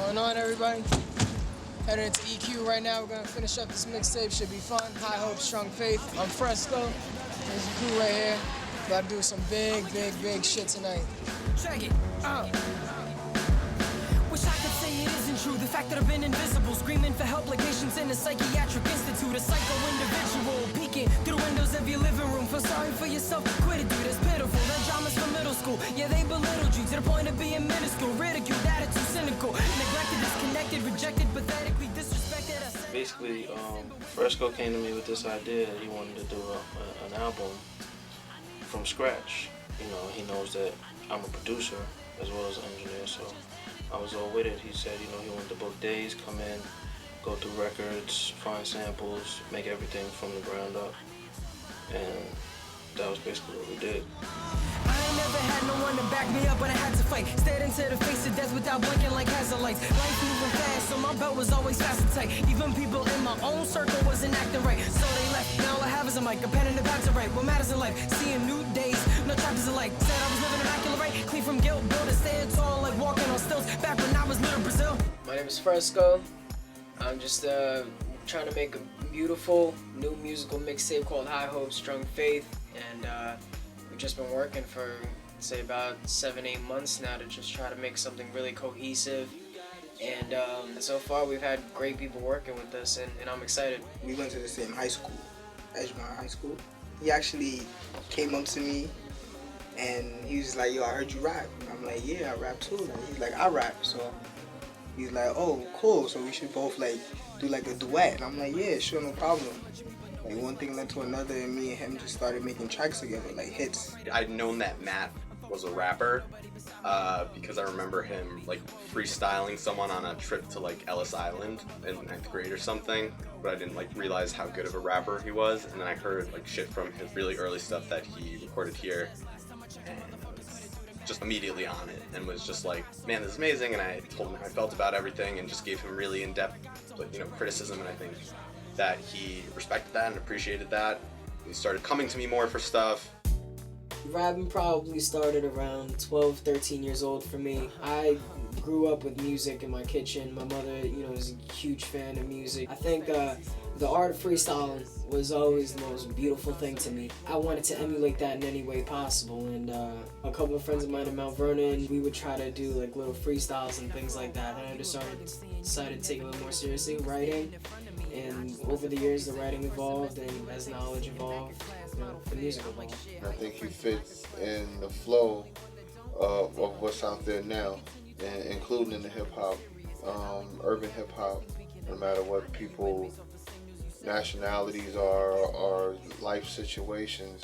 Going on, everybody? Heading into EQ right now. We're gonna finish up this mixtape. Should be fun. High hopes, strong faith. I'm Fresco. There's a crew right here. About to do some big shit tonight. Check it. Wish I could say it isn't true. The fact that I've been invisible, screaming for help like patients in a psychiatric institute. A psycho individual peeking through the windows of your living room. Feel sorry for yourself, quit it, dude. It's pitiful. That drama's from middle school. Yeah, they belittled you to the point of being minuscule, ridiculed, attitude cynical, neglected, disconnected, rejected, pathetically disrespected. Basically, Fresco came to me with this idea. He wanted to do an album from scratch. You know, he knows that I'm a producer as well as an engineer, so I was all with it. He said, you know, he wanted to book days, come in, go through records, find samples, make everything from the ground up, and that was basically what we did. I ain't never had no one to back me up, but I had to fight. Stared into the face of death without blinking like hazard lights. Life moving fast, so my belt was always fast and tight. Even people in my own circle wasn't acting right, so they left. Now all I have is a mic, a pen and a pad to write. What matters in life? Seeing new days, no chapters alike. Said I was living immaculate right, clean from guilt, built and stand tall like walking on stilts. Back when I was little Brazil. My name is Fresco. I'm just trying to make a beautiful new musical mixtape called High Hopes, Strong Faith, and we've just been working for, say, about 7-8 months now to just try to make something really cohesive. And so far we've had great people working with us, and I'm excited. We went to the same high school, Edgemont High School. He actually came up to me and he was like, yo, I heard you rap. I'm like, yeah, I rap too. And he's like, I rap. So he's like, oh, cool. So we should both like do like a duet. And I'm like, yeah, sure, no problem. Like one thing led to another, and me and him just started making tracks together, like hits. I'd known that Matt was a rapper because I remember him like freestyling someone on a trip to like Ellis Island in 9th grade or something, but I didn't like realize how good of a rapper he was. And then I heard like shit from his really early stuff that he recorded here, and I was just immediately on it and was just like, man, this is amazing. And I told him how I felt about everything and just gave him really in-depth, like, you know, criticism, and I think that he respected that and appreciated that. He started coming to me more for stuff. Rapping probably started around 12, 13 years old for me. I grew up with music in my kitchen. My mother, you know, is a huge fan of music. I think the art of freestyling was always the most beautiful thing to me. I wanted to emulate that in any way possible, and a couple of friends of mine in Mount Vernon, we would try to do like little freestyles and things like that. And I just decided to take it a little more seriously, writing. And over the years, the writing evolved, and as knowledge evolved, you know, the music evolved. I think he fits in the flow of what's out there now, and including in the hip hop, urban hip hop. No matter what people nationalities are or life situations,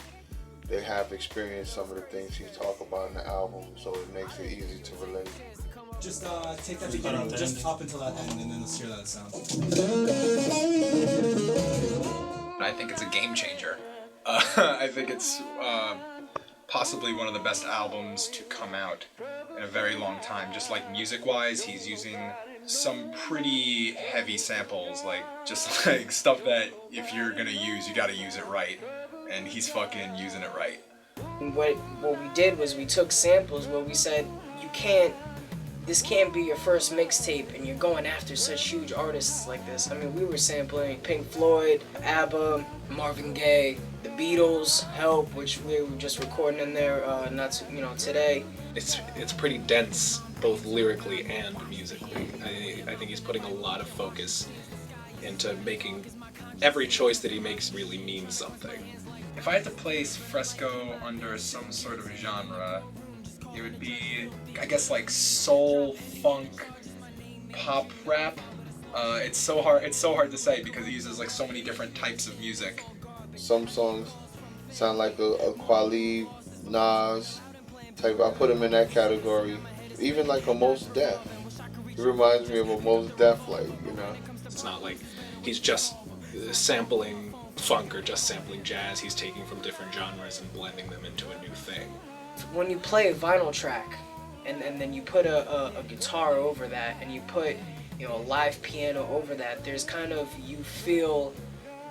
they have experienced some of the things he's talked about in the album, so it makes it easy to relate. Just take that beginning, just up until that end, and then let's hear that sound. I think it's a game changer. I think it's possibly one of the best albums to come out in a very long time. Just like music-wise, he's using some pretty heavy samples, like just like stuff that if you're gonna use, you gotta use it right, and he's fucking using it right. What we did was we took samples where we said, this can't be your first mixtape and you're going after such huge artists like this. I mean, we were sampling Pink Floyd, ABBA, Marvin Gaye, the Beatles, Help, which we were just recording in there today. It's pretty dense, both lyrically and musically. I think he's putting a lot of focus into making every choice that he makes really mean something. If I had to place Fresco under some sort of genre, it would be, I guess, like soul, funk, pop rap. It's so hard to say because he uses like so many different types of music. Some songs sound like a Quali, Nas type. I put him in that category. Even like a Mos Def. It reminds me of a Mos Def, like, you know. It's not like he's just sampling funk or just sampling jazz. He's taking from different genres and blending them into a new thing. When you play a vinyl track and then you put a guitar over that and you put, you know, a live piano over that, there's kind of, you feel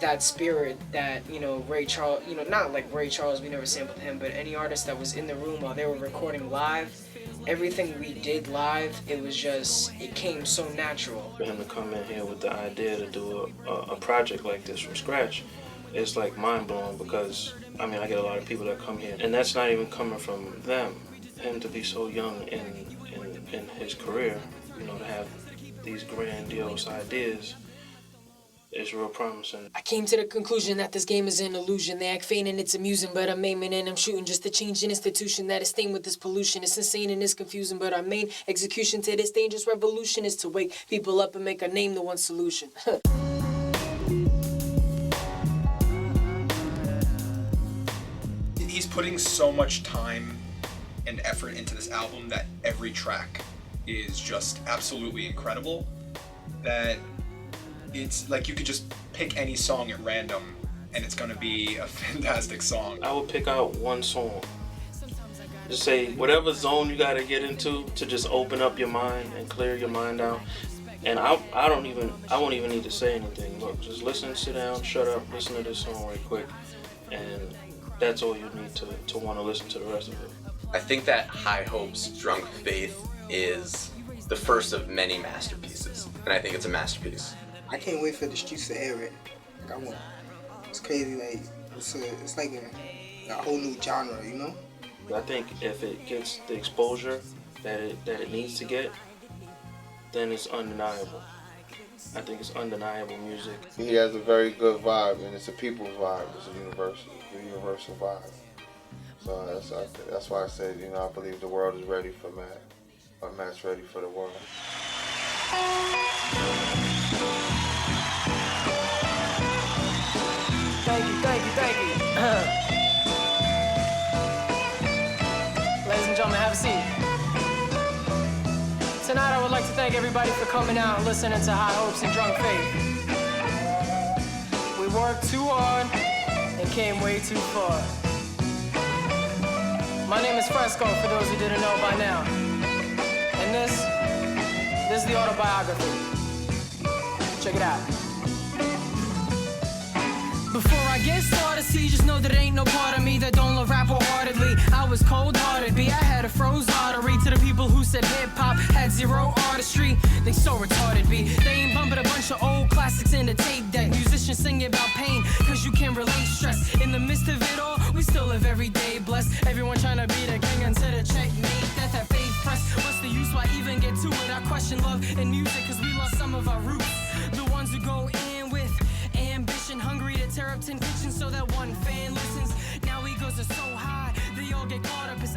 that spirit that, you know, Ray Charles, you know, not like Ray Charles, we never sampled him, but any artist that was in the room while they were recording live, everything we did live, it came so natural. For him to come in here with the idea to do a project like this from scratch, it's like mind-blowing, because, I mean, I get a lot of people that come here, and that's not even coming from them. Him to be so young in his career, you know, to have these grandiose ideas, it's real promising. I came to the conclusion that this game is an illusion. They act faint and it's amusing, but I'm aiming and I'm shooting just to change an institution that is stained with this pollution. It's insane and it's confusing, but our main execution to this dangerous revolution is to wake people up and make a name the one solution. He's putting so much time and effort into this album that every track is just absolutely incredible, that it's like you could just pick any song at random and it's gonna be a fantastic song. I would pick out one song. Just say whatever zone you gotta get into to just open up your mind and clear your mind out. And I won't even need to say anything. Look, just listen, sit down, shut up, listen to this song right quick, and that's all you need to want to listen to the rest of it. I think that High Hopes, Drunk Faith is the first of many masterpieces, and I think it's a masterpiece. I can't wait for the streets to air it. Like, it's crazy, like, it's like a whole new genre, you know? I think if it gets the exposure that it needs to get, then it's undeniable. I think it's undeniable music. He has a very good vibe, and it's a people's vibe. It's a universal vibe. So that's why I said, you know, I believe the world is ready for Matt, or Matt's ready for the world. Thank you. Ladies and gentlemen, have a seat. Tonight I would like to thank everybody for coming out and listening to High Hopes and Drunk Faith. We worked too hard and came way too far. My name is Fresco, for those who didn't know by now. And this is the autobiography. Check it out. Before I get started, see, just know that there ain't no part of me that don't love rap wholeheartedly. I was cold-hearted, I had a froze artery. To the people who said hip-hop had zero artistry, they so retarded, They ain't bumping a bunch of old classics in the tape deck. Musicians sing about pain, cause you can relate stress. In the midst of it all, we still live every day blessed. Everyone trying to be the king until the checkmate. Death at faith press. What's the use? Why even get to it? I question love and music, cause we lost some of our roots. The ones who go in with ambition, hungry to tear up 10 kitchens so that one fan listens. Now egos are so high, they all get caught up as